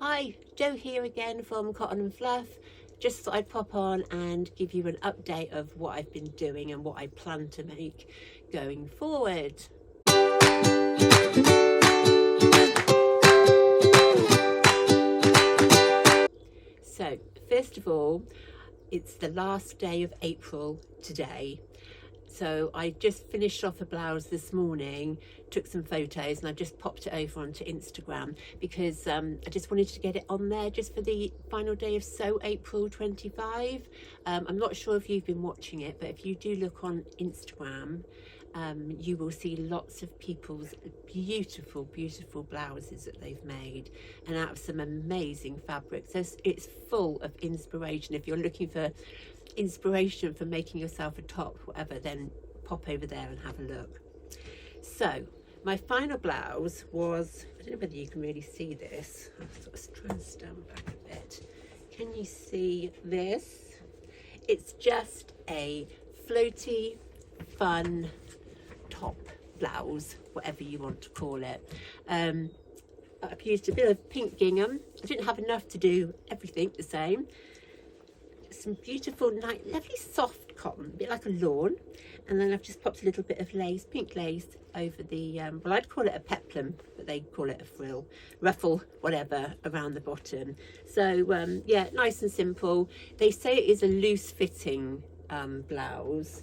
Hi, Jo here again from Cotton and Fluff. Just thought I'd pop on and give you an update of what I've been doing and what I plan to make going forward. So, first of all, it's the last day of April today. So I just finished off a blouse this morning, took some photos, and I just popped it over onto Instagram because I just wanted to get it on there just for the final day of Sew April 25. I'm not sure if you've been watching it, but if you do look on Instagram, you will see lots of people's beautiful blouses that they've made, and out of some amazing fabrics. So it's full of inspiration. If you're looking for inspiration for making yourself a top, whatever, then pop over there and have a look. So my final blouse was, I don't know whether you can really see this, I'll sort of try and stand back a bit. Can you see this? It's just a floaty, fun top blouse, whatever you want to call it. I've used a bit of pink gingham. I didn't have enough to do everything the same. Some beautiful, nice, lovely soft cotton, a bit like a lawn, and then I've just popped a little bit of lace, pink lace, over the well, I'd call it a peplum, but they call it a frill, ruffle, whatever, around the bottom. So yeah, nice and simple. They say it is a loose fitting blouse.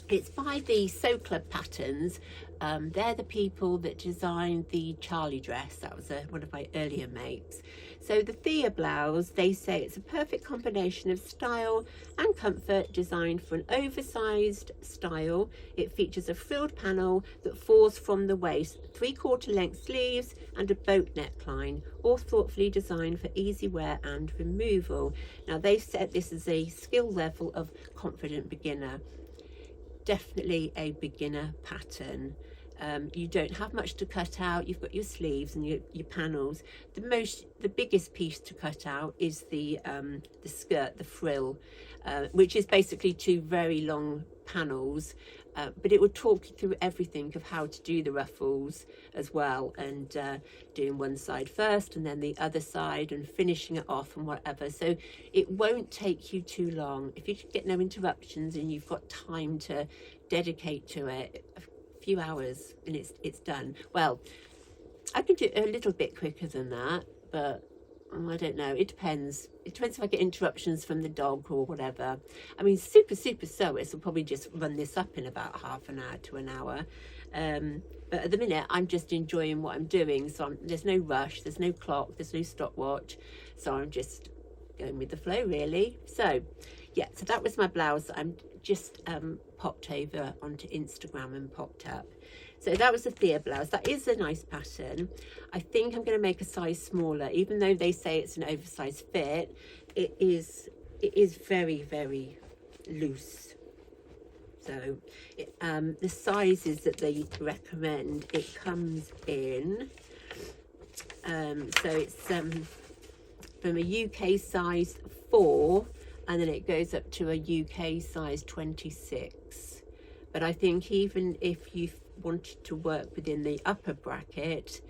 It's by the Sew Club Patterns. They're the people that designed the Charlie dress. That was one of my earlier makes. So the Thea blouse, they say it's a perfect combination of style and comfort, designed for an oversized style. It features a frilled panel that falls from the waist, 3/4 length sleeves and a boat neckline, all thoughtfully designed for easy wear and removal. Now they've said this is a skill level of confident beginner. Definitely a beginner pattern. You don't have much to cut out. You've got your sleeves and your panels. The biggest piece to cut out is the skirt, the frill, which is basically two very long panels. But it will talk you through everything of how to do the ruffles as well, and doing one side first and then the other side and finishing it off and whatever. So it won't take you too long. If you get no interruptions and you've got time to dedicate to it, a few hours and it's done. Well, I can do it a little bit quicker than that, but I don't know, it depends. It depends if I get interruptions from the dog or whatever. I mean, super sewists will probably just run this up in about half an hour to an hour. But at the minute, I'm just enjoying what I'm doing. So there's no rush, there's no clock, there's no stopwatch. So I'm just going with the flow, really. So yeah, so that was my blouse that I'm just popped over onto Instagram and popped up. So that was the Thea blouse. That is a nice pattern. I think I'm going to make a size smaller, even though they say it's an oversized fit. It is very loose. So the sizes that they recommend, it comes in. So it's from a UK size 4, and then it goes up to a UK size 26. But I think even if you wanted to work within the upper bracket,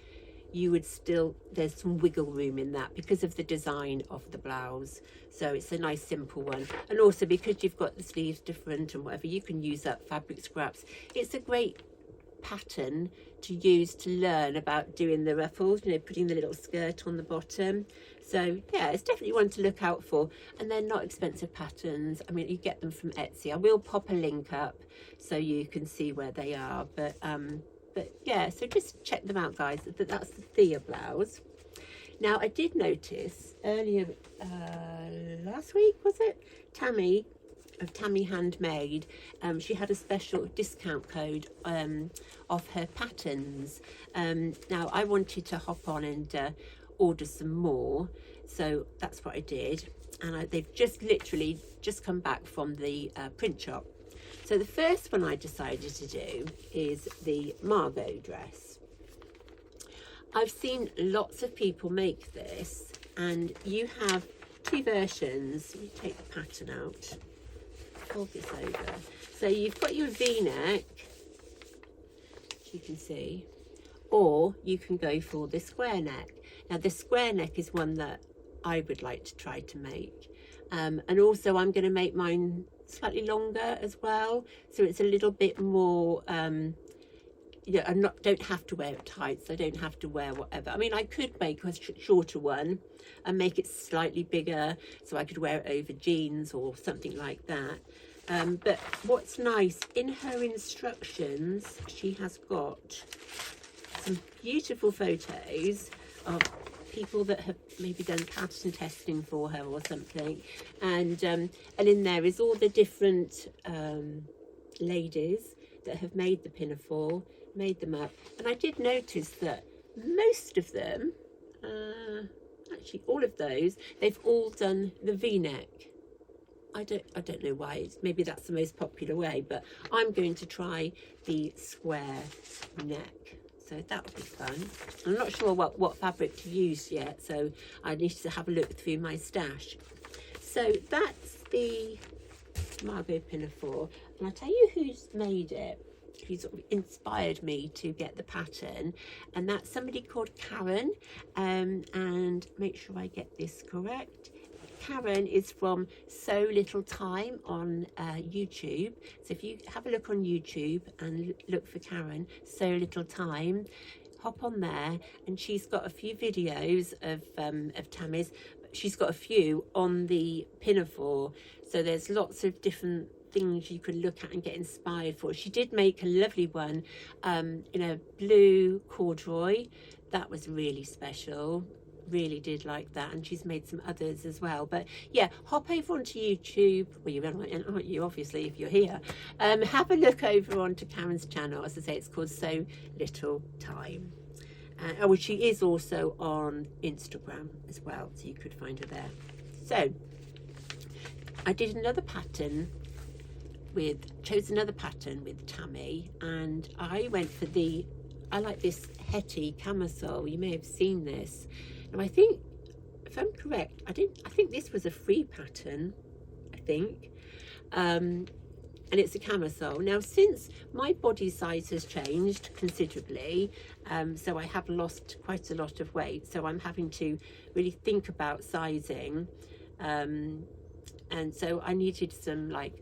you would still, there's some wiggle room in that because of the design of the blouse. So it's a nice simple one, and also because you've got the sleeves different and whatever, you can use up fabric scraps. It's a great pattern to use to learn about doing the ruffles, you know, putting the little skirt on the bottom. So yeah, it's definitely one to look out for, and they're not expensive patterns. I mean, you get them from Etsy. I will pop a link up so you can see where they are, but yeah, so just check them out, guys. That's the Thea blouse. Now I did notice earlier last week, was it, Tammy of Tammy Handmade, she had a special discount code off her patterns. Now I wanted to hop on and order some more, so that's what I did, and they've just literally just come back from the print shop. So the first one I decided to do is the Margo dress. I've seen lots of people make this, and you have two versions. Let me take the pattern out, fold this over. So you've got your V-neck, as you can see, or you can go for the square neck. Now the square neck is one that I would like to try to make, and also I'm going to make mine slightly longer as well, so it's a little bit more I don't have to wear it tight, so I don't have to wear whatever. I mean, I could make a shorter one and make it slightly bigger, so I could wear it over jeans or something like that. But what's nice, in her instructions, she has got some beautiful photos of people that have maybe done pattern testing for her or something, and in there is all the different ladies that have made the pinafore, made them up. And I did notice that most of them, actually all of those, they've all done the V-neck. I don't know why. Maybe that's the most popular way, but I'm going to try the square neck. So that would be fun. I'm not sure what fabric to use yet, so I need to have a look through my stash. So that's the Margo Pinafore, and I'll tell you who's made it, who sort of inspired me to get the pattern, and that's somebody called Karen, and make sure I get this correct. Karen is from So Little Time on YouTube. So if you have a look on YouTube and look for Karen, So Little Time, hop on there, and she's got a few videos of Tammy's. She's got a few on the pinafore, so there's lots of different things you can look at and get inspired for. She did make a lovely one in a blue corduroy. That was really special. Really did like that, and she's made some others as well. But yeah, hop over onto YouTube. Well, you're on, aren't you, obviously, if you're here. Have a look over onto Karen's channel. As I say, it's called So Little Time. Oh, she is also on Instagram as well, so you could find her there. So I did another pattern chose another pattern with Tammy, and I went for I like this Etty Camisole. You may have seen this. Now I think, if I'm correct, I think this was a free pattern, I think. And it's a camisole. Now, since my body size has changed considerably, so I have lost quite a lot of weight, so I'm having to really think about sizing, and so I needed some like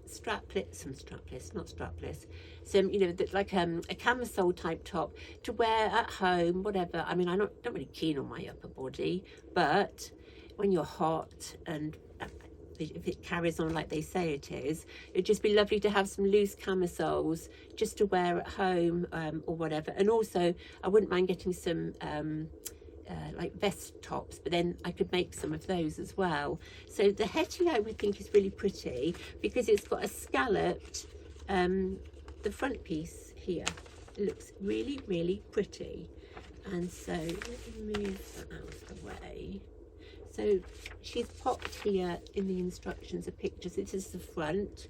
some, you know, like a camisole type top to wear at home, whatever. I mean, I'm not really keen on my upper body, but when you're hot and if it carries on like they say it is, it'd just be lovely to have some loose camisoles just to wear at home, or whatever. And also I wouldn't mind getting some like vest tops, but then I could make some of those as well. So the Etty I would think is really pretty because it's got a scalloped the front piece here. It looks really, really pretty. And so let me move that out of the way. So she's popped here in the instructions a picture. So this is the front,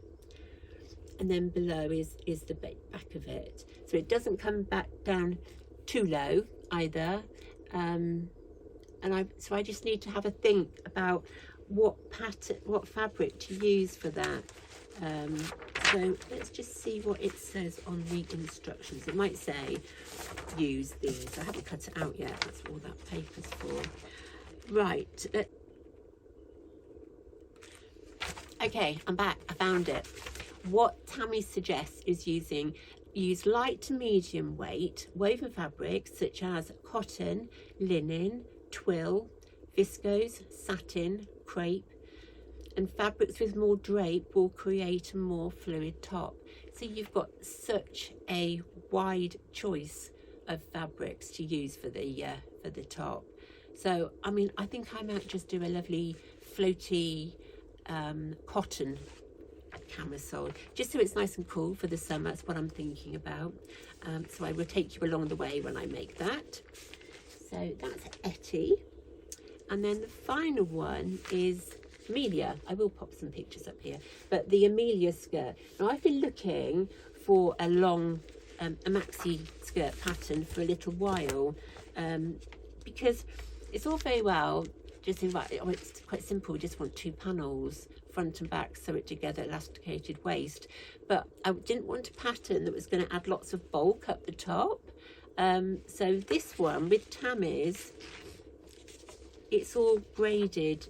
and then below is the back of it. So it doesn't come back down too low either. So I just need to have a think about what fabric to use for that. So let's just see what it says on the instructions. It might say use these. I haven't cut it out yet. That's all that paper's for. Right. Okay, I'm back. I found it. What Tammy suggests is use light to medium weight woven fabrics such as cotton, linen, twill, viscose, satin, crepe, and fabrics with more drape will create a more fluid top. So you've got such a wide choice of fabrics to use for the top. So I mean, I think I might just do a lovely floaty cotton camisole, just so it's nice and cool for the summer. That's what I'm thinking about. So I will take you along the way when I make that. So that's Etty, and then the final one is Amelia. I will pop some pictures up here, but the Amelia skirt. Now I've been looking for a long a maxi skirt pattern for a little while, because it's all very well just think about it. Oh, it's quite simple. We just want 2 panels, front and back, sew it together, elasticated waist. But I didn't want a pattern that was going to add lots of bulk up the top. So this one with Tammy's, it's all braided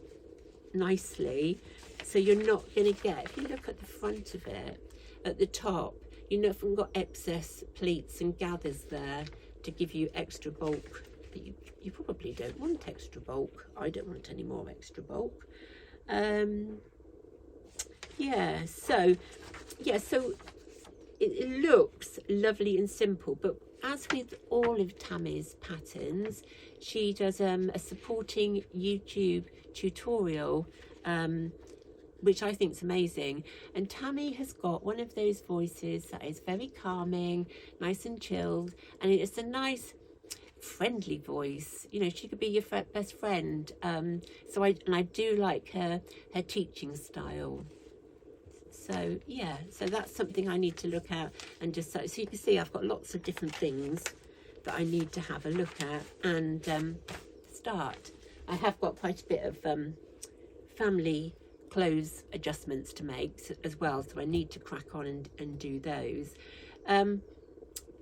nicely, so you're not going to get, if you look at the front of it, at the top, you know, haven't got excess pleats and gathers there to give you extra bulk. But you probably don't want extra bulk. I don't want any more extra bulk. Yeah, so it looks lovely and simple, but as with all of Tammy's patterns, she does a supporting YouTube tutorial, which I think is amazing. And Tammy has got one of those voices that is very calming, nice and chilled, and it's a nice friendly voice. You know, she could be your best friend. So I do like her teaching style. So yeah, so that's something I need to look at, and just so you can see I've got lots of different things that I need to have a look at and start. I have got quite a bit of family clothes adjustments to make as well, so I need to crack on and do those.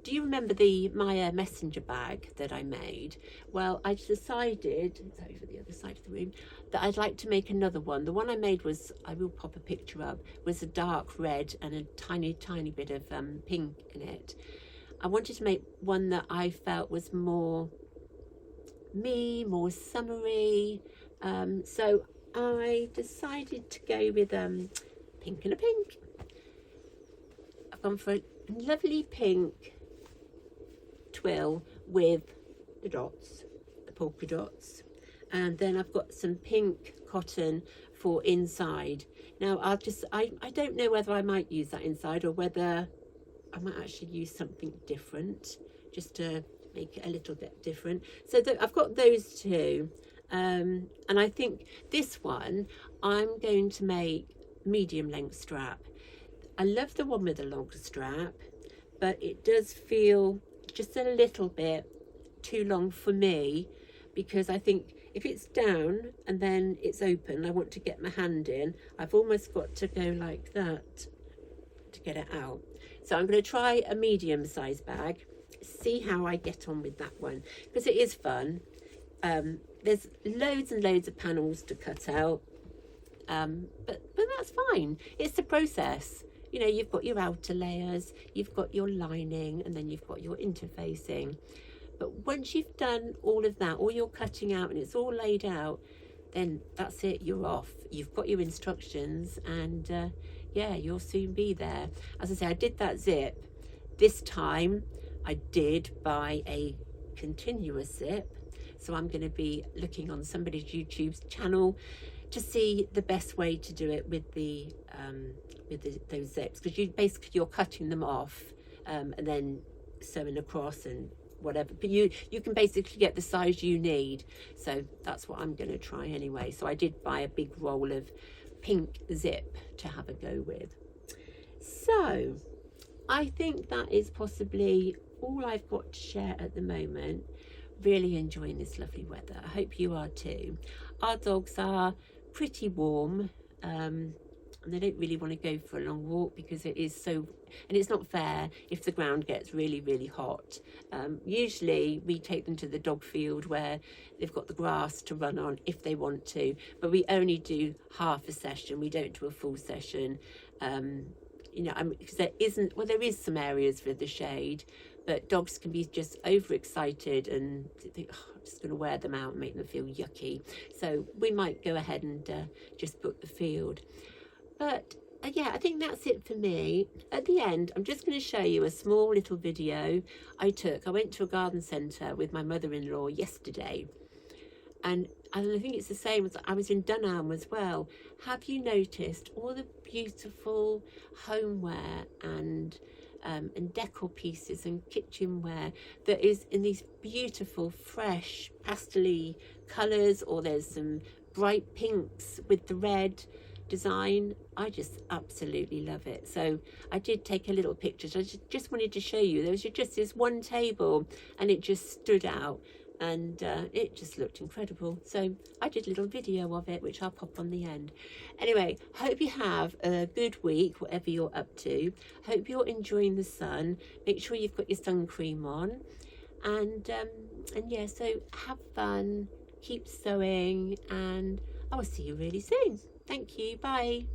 Do you remember the Maya messenger bag that I made? Well, I decided, it's over the other side of the room, that I'd like to make another one. The one I made was, I will pop a picture up, was a dark red and a tiny bit of pink in it. I wanted to make one that I felt was more me, more summery. So I decided to go with pink and a pink. I've gone for a lovely pink twill with the dots, the polka dots, and then I've got some pink cotton for inside. Now I don't know whether I might use that inside or whether I might actually use something different just to make it a little bit different. So I've got those two, and I think this one I'm going to make medium length strap. I love the one with the longer strap, but it does feel just a little bit too long for me, because I think if it's down and then it's open, I want to get my hand in, I've almost got to go like that to get it out. So I'm going to try a medium size bag, see how I get on with that one, because it is fun. There's loads and loads of panels to cut out, but that's fine. It's the process. You know, you've got your outer layers, you've got your lining, and then you've got your interfacing. But once you've done all of that, all your cutting out and it's all laid out, then that's it, you're off. You've got your instructions, and yeah, you'll soon be there. As I say, I did that zip. This time I did buy a continuous zip, so I'm going to be looking on somebody's YouTube channel to see the best way to do it with those zips, because you're cutting them off and then sewing across and whatever, but you can basically get the size you need. So that's what I'm going to try anyway. So I did buy a big roll of pink zip to have a go with. So I think that is possibly all I've got to share at the moment. Really enjoying this lovely weather. I hope you are too. Our dogs are pretty warm, and they don't really want to go for a long walk because it is so, and it's not fair if the ground gets really hot. Usually we take them to the dog field where they've got the grass to run on if they want to, but we only do half a session, we don't do a full session. You know, because there is some areas for the shade, but dogs can be just overexcited and think, oh, I'm just going to wear them out and make them feel yucky. So we might go ahead and just book the field. But yeah, I think that's it for me. At the end, I'm just going to show you a small little video I took. I went to a garden centre with my mother-in-law yesterday, and I think it's the same as I was in Dunelm as well. Have you noticed all the beautiful homeware and decor pieces and kitchenware that is in these beautiful fresh pastel-y colours, or there's some bright pinks with the red design? I just absolutely love it. So I did take a little picture. So I just wanted to show you. There was just this one table and it just stood out, and it just looked incredible. So I did a little video of it, which I'll pop on the end. Anyway, hope you have a good week, whatever you're up to. Hope you're enjoying the sun. Make sure you've got your sun cream on. And yeah, so have fun, keep sewing, and I will see you really soon. Thank you. Bye.